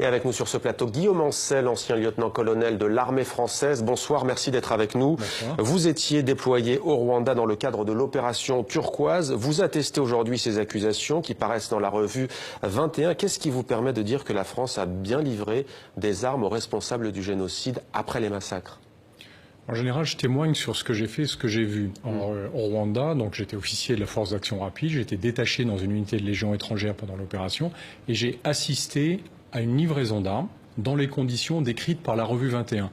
Et avec nous sur ce plateau, Guillaume Ancel, ancien lieutenant-colonel de l'armée française. Bonsoir, merci d'être avec nous. Bonsoir. Vous étiez déployé au Rwanda dans le cadre de l'opération Turquoise. Vous attestez aujourd'hui ces accusations qui paraissent dans la revue 21. Qu'est-ce qui vous permet de dire que la France a bien livré des armes aux responsables du génocide après les massacres? En général, je témoigne sur ce que j'ai fait et ce que j'ai vu. Au Rwanda, donc j'étais officier de la force d'action rapide, j'ai été détaché dans une unité de Légion étrangère pendant l'opération et j'ai assisté à une livraison d'armes dans les conditions décrites par la revue 21.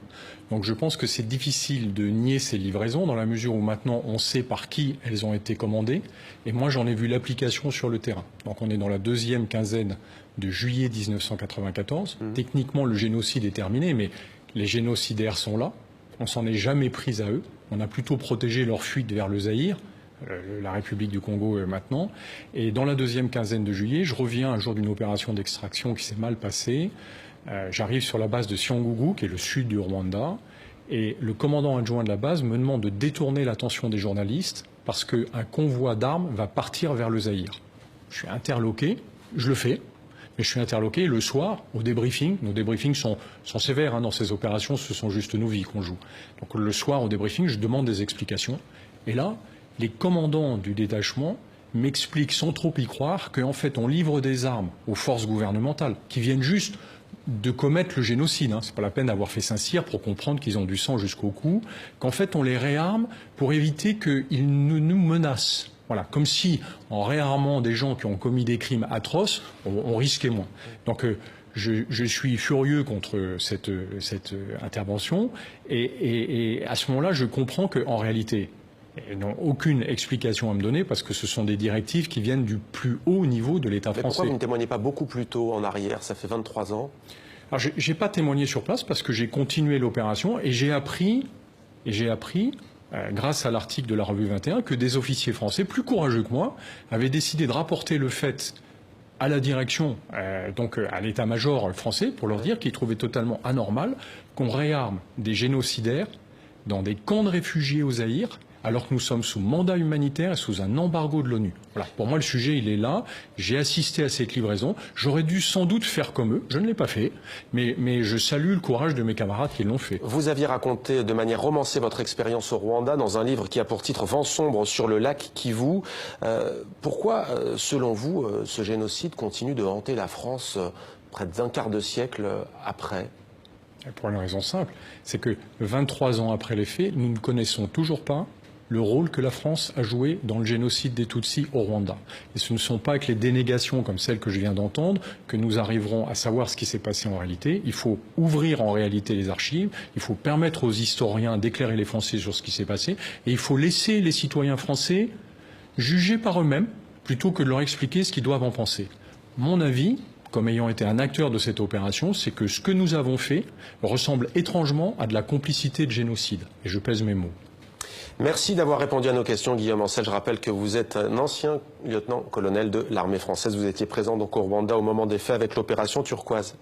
Donc je pense que c'est difficile de nier ces livraisons dans la mesure où maintenant on sait par qui elles ont été commandées et moi j'en ai vu l'application sur le terrain. Donc on est dans la deuxième quinzaine de juillet 1994. Techniquement le génocide est terminé mais les génocidaires sont là. On s'en est jamais pris à eux. On a plutôt protégé leur fuite vers le Zaïre, la République du Congo maintenant. Et dans la deuxième quinzaine de juillet, je reviens un jour d'une opération d'extraction qui s'est mal passée. J'arrive sur la base de Cyangugu, qui est le sud du Rwanda. Et le commandant adjoint de la base me demande de détourner l'attention des journalistes parce qu'un convoi d'armes va partir vers le Zaïre. Je suis interloqué, je le fais. Mais je suis interloqué le soir au débriefing. Nos débriefings sont sévères dans ces opérations, ce sont juste nos vies qu'on joue. Donc le soir au débriefing, je demande des explications. Et là, les commandants du détachement m'expliquent sans trop y croire qu'en fait on livre des armes aux forces gouvernementales qui viennent juste de commettre le génocide. C'est pas la peine d'avoir fait Saint-Cyr pour comprendre qu'ils ont du sang jusqu'au cou. Qu'en fait on les réarme pour éviter qu'ils ne nous menacent. Voilà, comme si, en réarmant des gens qui ont commis des crimes atroces, on risquait moins. Donc, je suis furieux contre cette intervention. Et à ce moment-là, je comprends qu'en réalité, ils n'ont aucune explication à me donner parce que ce sont des directives qui viennent du plus haut niveau de l'État français. Pourquoi vous ne témoignez pas beaucoup plus tôt en arrière? Ça fait 23 ans. Alors, j'ai pas témoigné sur place parce que j'ai continué l'opération et j'ai appris grâce à l'article de la revue 21, que des officiers français, plus courageux que moi, avaient décidé de rapporter le fait à la direction, donc à l'état-major français, pour leur dire qu'ils trouvaient totalement anormal qu'on réarme des génocidaires dans des camps de réfugiés au Zaïre, alors que nous sommes sous mandat humanitaire et sous un embargo de l'ONU. Voilà. Pour moi, le sujet, il est là. J'ai assisté à cette livraison. J'aurais dû sans doute faire comme eux. Je ne l'ai pas fait. Mais je salue le courage de mes camarades qui l'ont fait. Vous aviez raconté de manière romancée votre expérience au Rwanda dans un livre qui a pour titre Vent sombre sur le lac Kivu. Pourquoi, selon vous, ce génocide continue de hanter la France près d'un quart de siècle après ? Pour une raison simple, c'est que 23 ans après les faits, nous ne connaissons toujours pas le rôle que la France a joué dans le génocide des Tutsis au Rwanda. Et ce ne sont pas avec les dénégations comme celles que je viens d'entendre que nous arriverons à savoir ce qui s'est passé en réalité. Il faut ouvrir en réalité les archives, il faut permettre aux historiens d'éclairer les Français sur ce qui s'est passé, et il faut laisser les citoyens français juger par eux-mêmes plutôt que de leur expliquer ce qu'ils doivent en penser. Mon avis, comme ayant été un acteur de cette opération, c'est que ce que nous avons fait ressemble étrangement à de la complicité de génocide. Et je pèse mes mots. Merci d'avoir répondu à nos questions, Guillaume Ancel. Je rappelle que vous êtes un ancien lieutenant-colonel de l'armée française. Vous étiez présent donc au Rwanda au moment des faits avec l'opération Turquoise.